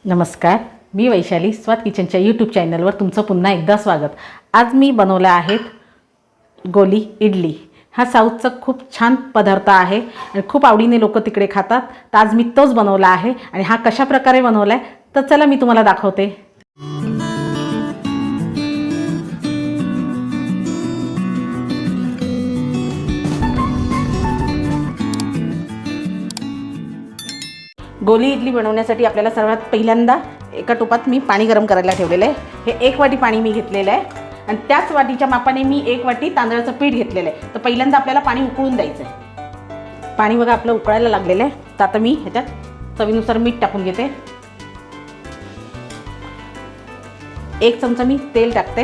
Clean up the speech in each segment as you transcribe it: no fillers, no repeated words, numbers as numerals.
नमस्कार, मी वैशाली स्वाद किचनच्या यूट्यूब चॅनलवर तुमचं पुन्हा एकदा स्वागत। आज मी बनवला आहे गोली इडली। हा साऊथचा खूप छान पदार्थ आहे आणि खूप आवडीने लोक तिकडे खातात। तर आज मी तोच बनवला आहे आणि हा कशा प्रकारे बनवलाय तर चला मी तुम्हाला दाखवते। गोली इडली बनवण्यासाठी आपल्याला सर्वात पहिल्यांदा एका टोपात मी पाणी गरम करायला ठेवलेलं आहे। हे 1 वाटी पाणी मी घेतलेलं आहे आणि त्याच वाटीच्या मापाने मी 1 वाटी तांदळाचं पीठ घेतलेलं आहे। तर पहिल्यांदा आपल्याला पाणी उकळून द्यायचं आहे। पाणी बघा आपलं उकळायला लागलेलं आहे। तर आता मी ह्याच्यात चवीनुसार मीठ टाकून घेते। 1 चमचा मी तेल टाकते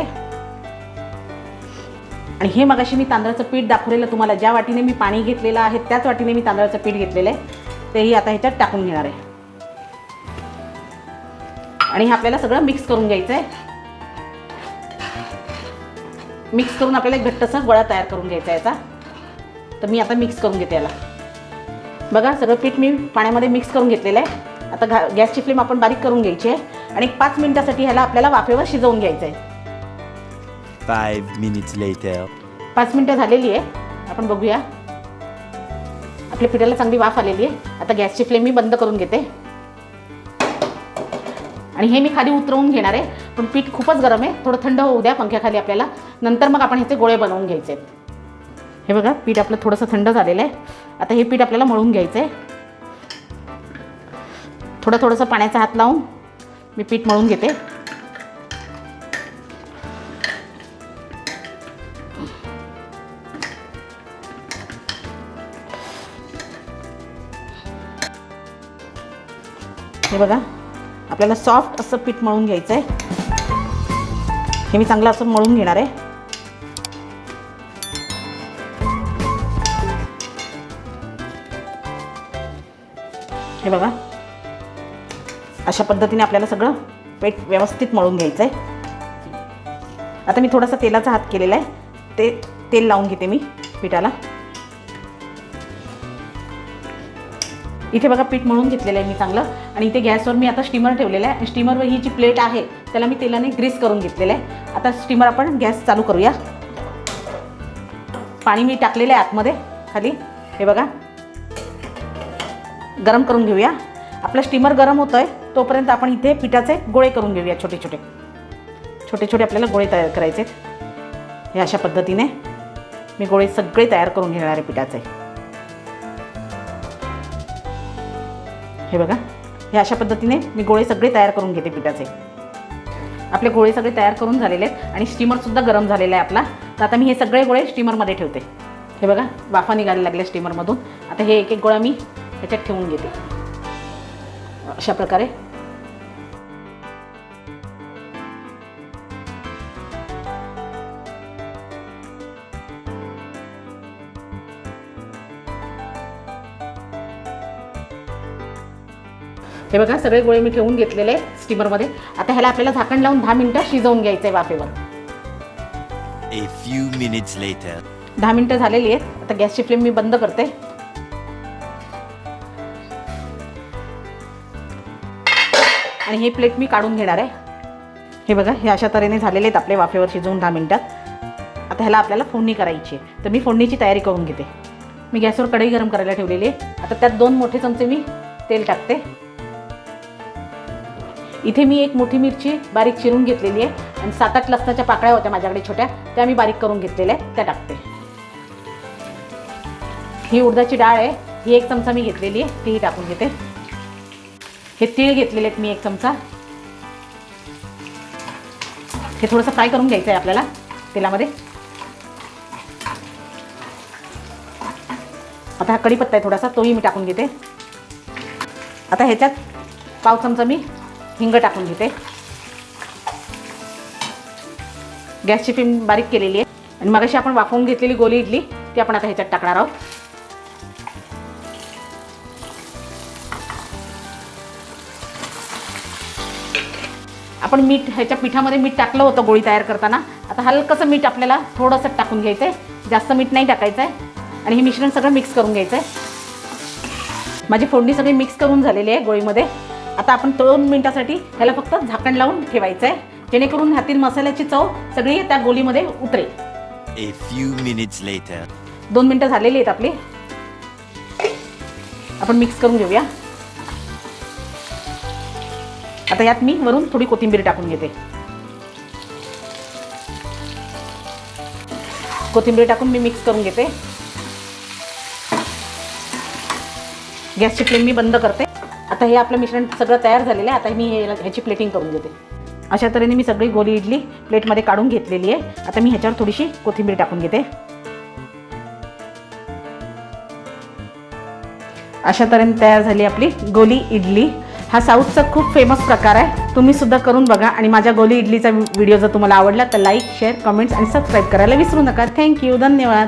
आणि हे मगाशी मी तांदळाचं पीठ दाखवलेलं तुम्हाला ज्या वाटीने मी पाणी घेतलेलं आहे त्याच वाटीने मी तांदळाचं पीठ घेतलेलं आहे। तेही आता ह्याच्यात टाकून घेणार आहे आणि हे आपल्याला सगळं मिक्स करून घ्यायचं आहे। मिक्स करून आपल्याला एक घट्टसा गोळा तयार करून घ्यायचा आहे याचा। तर मी आता मिक्स करून घेते याला। बघा सगळं पीठ मी पाण्यामध्ये मिक्स करून घेतलेलं आहे। आता गॅसची फ्लेम आपण बारीक करून घ्यायची आहे आणि 5 मिनिटासाठी ह्याला आपल्याला वाफेवर शिजवून घ्यायचं आहे। 5 minutes later 5 मिनिटं झालेली आहे। आपण बघूया आपल्या पिठाला चांगली वाफ आलेली आहे। आता गॅसची फ्लेम मी बंद करून घेते आणि हे मी खाली उतरवून घेणार आहे। पण पीठ खूपच गरम आहे, थोडं थंड होऊ द्या पंख्याखाली आपल्याला, नंतर मग आपण ह्याचे गोळे बनवून घ्यायचे आहेत। हे बघा पीठ आपलं थोडंसं थंड झालेलं आहे। आता हे पीठ आपल्याला मळून घ्यायचं आहे। थोडंसं पाण्याचा हात लावून मी पीठ मळून घेते। हे बघा आपल्याला सॉफ्ट असं पीठ मळून घ्यायचं आहे। हे मी चांगलं असं मळून घेणार आहे। हे बघा अशा पद्धतीने आपल्याला सगळं पीठ व्यवस्थित मळून घ्यायचं आहे। आता मी थोडासा तेलाचा हात केलेला आहे, ते तेल लावून घेते मी पिठाला। इथे बघा पीठ मळून घेतलेलं आहे मी चांगलं आणि इथे गॅसवर मी आता स्टीमर ठेवलेलं आहे। स्टीमरवर ही जी प्लेट आहे त्याला मी तेलाने ग्रीस करून घेतलेलं आहे। आता स्टीमर आपण गॅस चालू करूया। पाणी मी टाकलेलं आहे आतमध्ये खाली, हे बघा गरम करून घेऊया। आपलं स्टीमर गरम होतं आहे तोपर्यंत आपण इथे पिठाचे गोळे करून घेऊया। छोटे छोटे आपल्याला गोळे तयार करायचे। हे अशा पद्धतीने मी गोळे सगळे तयार करून घेणार आहे पिठाचे। हे बघा हे अशा पद्धतीने मी गोळे सगळे तयार करून घेते पिठाचे। आपले गोळे सगळे तयार करून झालेले आहेत आणि स्टीमरसुद्धा गरम झालेला आहे आपला। तर आता मी हे सगळे गोळे स्टीमरमध्ये ठेवते। हे बघा वाफा निघायला लागल्या स्टीमरमधून। आता हे एक गोळा मी ह्याच्यात ठेवून घेते अशा प्रकारे। हे बघा सगळे गोळे मी ठेवून घेतलेले आहेत स्टीमरमध्ये। आता ह्याला आपल्याला झाकण लावून 10 मिनिटं शिजवून घ्यायचं आहे वाफेवर। A few minutes later 10 मिनिटं झालेली आहेत। आता गॅसची फ्लेम मी बंद करते आणि हे प्लेट मी काढून घेणार आहे। हे बघा हे अशा तऱ्हेने झालेले आहेत आपले वाफेवर शिजवून 10 मिनिटात। आता ह्याला आपल्याला फोडणी करायची आहे, तर मी फोडणीची तयारी करून घेते। मी गॅसवर कढई गरम करायला ठेवलेली आहे। आता त्यात 2 मोठे चमचे मी तेल टाकते। इथे मी 1 मोठी मिरची बारीक चिरून घेतलेली आहे आणि 7-8 लसणाच्या पाकळ्या होत्या माझ्याकडे छोट्या, त्या मी बारीक करून घेतलेल्या आहेत, त्या टाकते। ही उडदाची डाळ आहे, ही 1 चमचा मी घेतलेली आहे, तीही टाकून घेते। हे तीळ घेतलेले आहेत मी 1 चमचा। हे थोडंसं फ्राय करून घ्यायचं आहे आपल्याला तेलामध्ये। आता हा कढीपत्ता आहे थोडासा, तोही मी टाकून घेते। आता ह्याच्यात पाव चमचा मी हिंग टाकून घेते। गॅसची फ्लेम बारीक केलेली आहे आणि मगाशी आपण वाफवून घेतलेली गोली इडली ती आपण आता ह्याच्यात टाकणार आहोत। आपण मीठ ह्याच्या पिठामध्ये मीठ टाकलं होतं गोळी तयार करताना। आता हलकंसं मीठ आपल्याला थोडंसं टाकून घ्यायचं आहे, जास्त मीठ नाही टाकायचं आहे आणि हे मिश्रण सगळं मिक्स करून घ्यायचं आहे। माझी फोडणी सगळी मिक्स करून झालेली आहे गोळीमध्ये। आता आपण 2 मिनिटासाठी ह्याला फक्त झाकण लावून ठेवायचं आहे, जेणेकरून ह्यातील मसाल्याची चव सगळी त्या गोलीमध्ये उतरेल. A few minutes later. 2 मिनिटं झालेली आहेत आपली. आपण मिक्स करून घेऊया. आता यात मी वरून थोडी कोथिंबीर टाकून घेते. कोथिंबीर टाकून मी मिक्स करून घेते. गॅसची फ्लेम मी बंद करते. आता हे आपलं मिश्रण सगळं तयार झालेलं आहे. आता मी ह्याची प्लेटिंग करून घेते. अशा तऱ्हेने मी सगळी गोली इडली प्लेटमध्ये काढून घेतलेली आहे. आता मी ह्याच्यावर थोडीशी कोथिंबीर टाकून घेते. अशा तऱ्हेने तयार झाली आपली गोली इडली. हा साऊथचा खूप फेमस प्रकार आहे. तुम्ही सुद्धा करून बघा आणि माझ्या गोली इडलीचा व्हिडिओ जर तुम्हाला आवडला तर लाईक, शेअर, कमेंट्स आणि सबस्क्राईब करायला विसरू नका. थँक्यू, धन्यवाद.